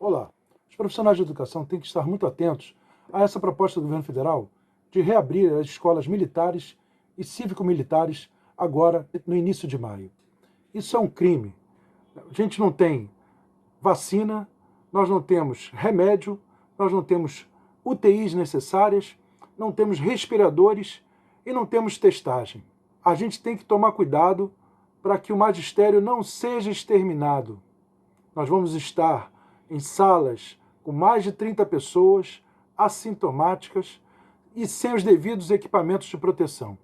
Olá, os profissionais de educação têm que estar muito atentos a essa proposta do governo federal de reabrir as escolas militares e cívico-militares agora no início de maio. Isso é um crime. A gente não tem vacina, nós não temos remédio, nós não temos UTIs necessárias, não temos respiradores e não temos testagem. A gente tem que tomar cuidado para que o magistério não seja exterminado. Nós vamos estar em salas com mais de 30 pessoas, assintomáticas e sem os devidos equipamentos de proteção.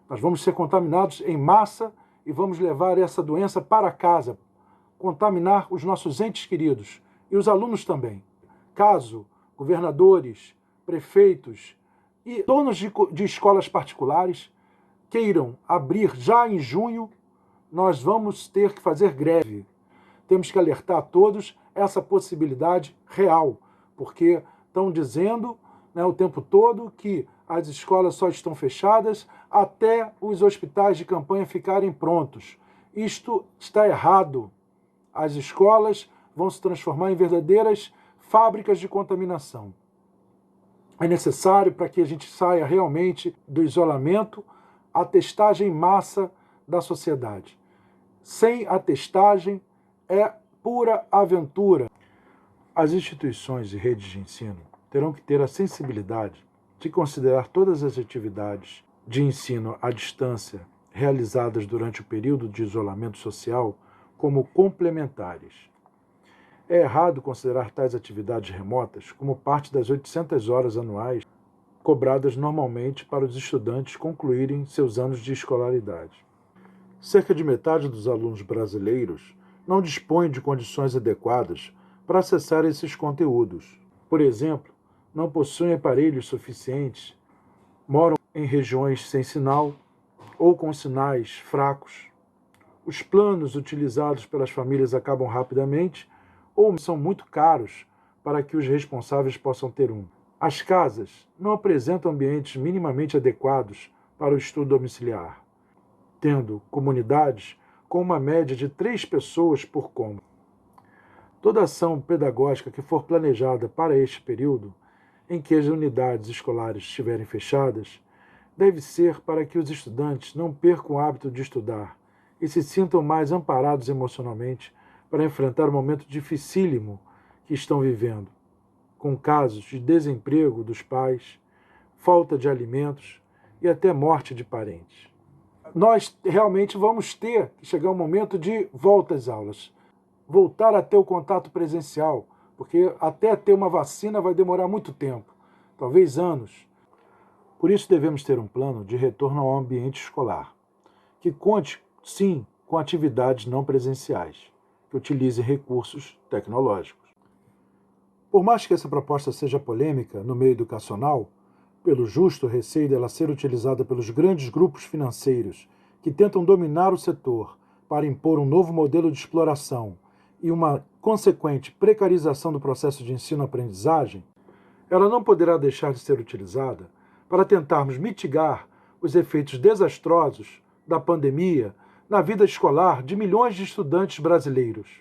Nós vamos ser contaminados em massa e vamos levar essa doença para casa, contaminar os nossos entes queridos e os alunos também. Caso governadores, prefeitos e donos de escolas particulares queiram abrir já em junho, nós vamos ter que fazer greve. Temos que alertar a todos essa possibilidade real, porque estão dizendo, o tempo todo que as escolas só estão fechadas até os hospitais de campanha ficarem prontos. Isto está errado. As escolas vão se transformar em verdadeiras fábricas de contaminação. É necessário, para que a gente saia realmente do isolamento, a testagem em massa da sociedade. Sem a testagem, é pura aventura. As instituições e redes de ensino terão que ter a sensibilidade de considerar todas as atividades de ensino à distância realizadas durante o período de isolamento social como complementares. É errado considerar tais atividades remotas como parte das 800 horas anuais cobradas normalmente para os estudantes concluírem seus anos de escolaridade. Cerca de metade dos alunos brasileiros não dispõe de condições adequadas para acessar esses conteúdos. Por exemplo, não possuem aparelhos suficientes, moram em regiões sem sinal ou com sinais fracos. Os planos utilizados pelas famílias acabam rapidamente ou são muito caros para que os responsáveis possam ter um. As casas não apresentam ambientes minimamente adequados para o estudo domiciliar, tendo comunidades com uma média de 3 pessoas por cômodo. Toda ação pedagógica que for planejada para este período, em que as unidades escolares estiverem fechadas, deve ser para que os estudantes não percam o hábito de estudar e se sintam mais amparados emocionalmente para enfrentar o momento dificílimo que estão vivendo, com casos de desemprego dos pais, falta de alimentos e até morte de parentes. Nós realmente vamos ter que chegar um momento de volta às aulas, voltar a ter o contato presencial, porque até ter uma vacina vai demorar muito tempo, talvez anos. Por isso devemos ter um plano de retorno ao ambiente escolar, que conte, sim, com atividades não presenciais, que utilize recursos tecnológicos. Por mais que essa proposta seja polêmica no meio educacional, pelo justo receio dela ser utilizada pelos grandes grupos financeiros que tentam dominar o setor para impor um novo modelo de exploração e uma consequente precarização do processo de ensino-aprendizagem, ela não poderá deixar de ser utilizada para tentarmos mitigar os efeitos desastrosos da pandemia na vida escolar de milhões de estudantes brasileiros.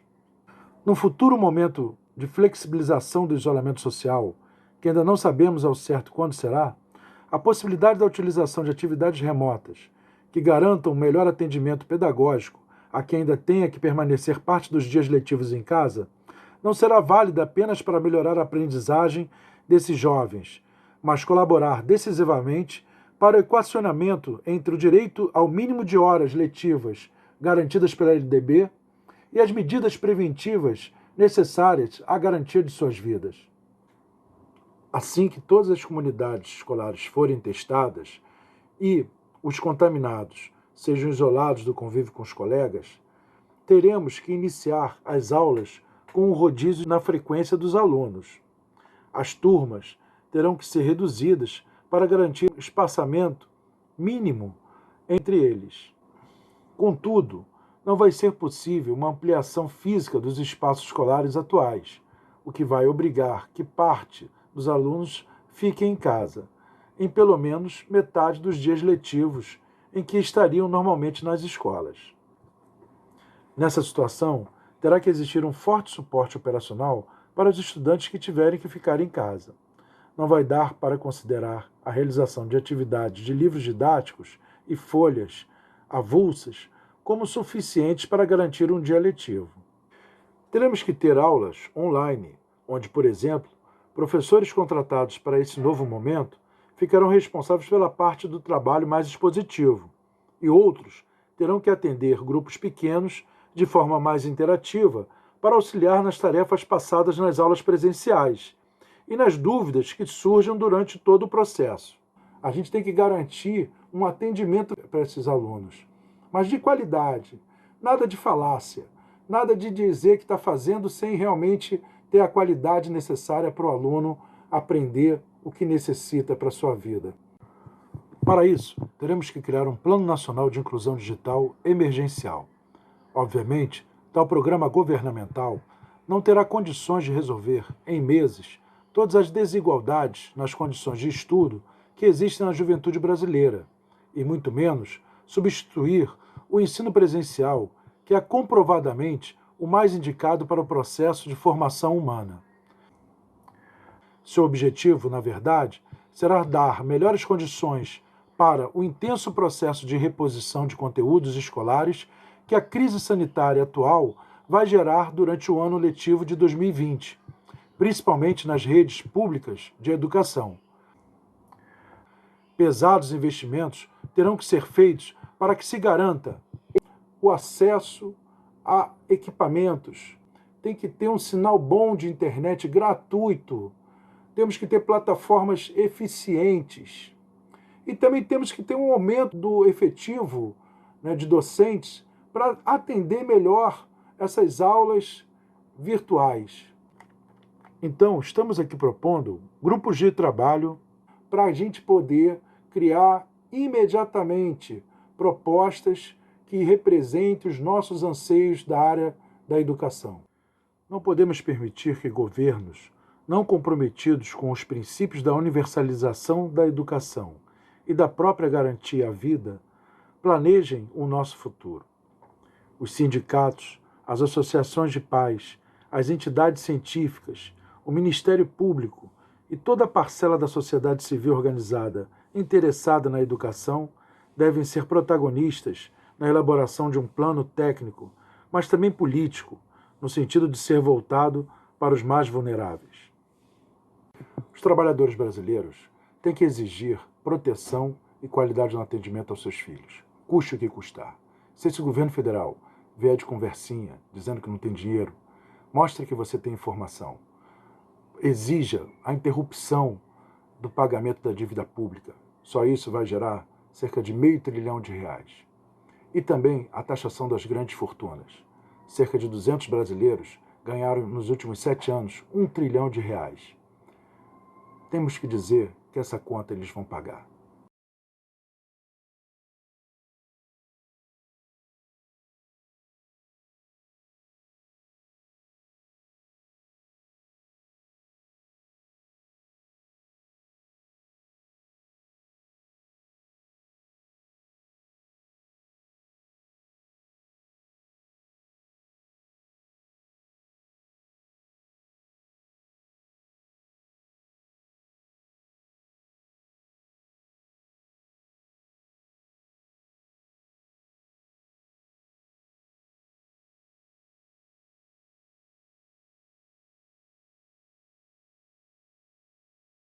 Num futuro momento de flexibilização do isolamento social, que ainda não sabemos ao certo quando será, a possibilidade da utilização de atividades remotas que garantam um melhor atendimento pedagógico a quem ainda tenha que permanecer parte dos dias letivos em casa, não será válida apenas para melhorar a aprendizagem desses jovens, mas colaborar decisivamente para o equacionamento entre o direito ao mínimo de horas letivas garantidas pela LDB e as medidas preventivas necessárias à garantia de suas vidas. Assim que todas as comunidades escolares forem testadas e os contaminados sejam isolados do convívio com os colegas, teremos que iniciar as aulas com um rodízio na frequência dos alunos. As turmas terão que ser reduzidas para garantir o espaçamento mínimo entre eles. Contudo, não vai ser possível uma ampliação física dos espaços escolares atuais, o que vai obrigar que parte dos alunos fiquem em casa, em pelo menos metade dos dias letivos em que estariam normalmente nas escolas. Nessa situação, terá que existir um forte suporte operacional para os estudantes que tiverem que ficar em casa. Não vai dar para considerar a realização de atividades de livros didáticos e folhas avulsas como suficientes para garantir um dia letivo. Teremos que ter aulas online, onde, por exemplo, professores contratados para esse novo momento ficarão responsáveis pela parte do trabalho mais expositivo, e outros terão que atender grupos pequenos de forma mais interativa para auxiliar nas tarefas passadas nas aulas presenciais e nas dúvidas que surjam durante todo o processo. A gente tem que garantir um atendimento para esses alunos, mas de qualidade, nada de falácia, nada de dizer que está fazendo sem realmente ter a qualidade necessária para o aluno aprender o que necessita para a sua vida. Para isso, teremos que criar um Plano Nacional de Inclusão Digital emergencial. Obviamente, tal programa governamental não terá condições de resolver, em meses, todas as desigualdades nas condições de estudo que existem na juventude brasileira, e muito menos substituir o ensino presencial, que é comprovadamente o mais indicado para o processo de formação humana. Seu objetivo, na verdade, será dar melhores condições para o intenso processo de reposição de conteúdos escolares que a crise sanitária atual vai gerar durante o ano letivo de 2020, principalmente nas redes públicas de educação. Pesados investimentos terão que ser feitos para que se garanta o acesso a equipamentos. Tem que ter um sinal bom de internet gratuito. Temos que ter plataformas eficientes. E também temos que ter um aumento do efetivo, de docentes para atender melhor essas aulas virtuais. Então, estamos aqui propondo grupos de trabalho para a gente poder criar imediatamente propostas que representem os nossos anseios da área da educação. Não podemos permitir que governos não comprometidos com os princípios da universalização da educação e da própria garantia à vida planejem o nosso futuro. Os sindicatos, as associações de pais, as entidades científicas, o Ministério Público e toda a parcela da sociedade civil organizada interessada na educação devem ser protagonistas na elaboração de um plano técnico, mas também político, no sentido de ser voltado para os mais vulneráveis. Os trabalhadores brasileiros têm que exigir proteção e qualidade no atendimento aos seus filhos, custe o que custar. Se esse governo federal vier de conversinha, dizendo que não tem dinheiro, mostre que você tem informação. Exija a interrupção do pagamento da dívida pública. Só isso vai gerar cerca de R$500 bilhão. E também a taxação das grandes fortunas. Cerca de 200 brasileiros ganharam nos últimos 7 anos R$1 trilhão. Temos que dizer que essa conta eles vão pagar.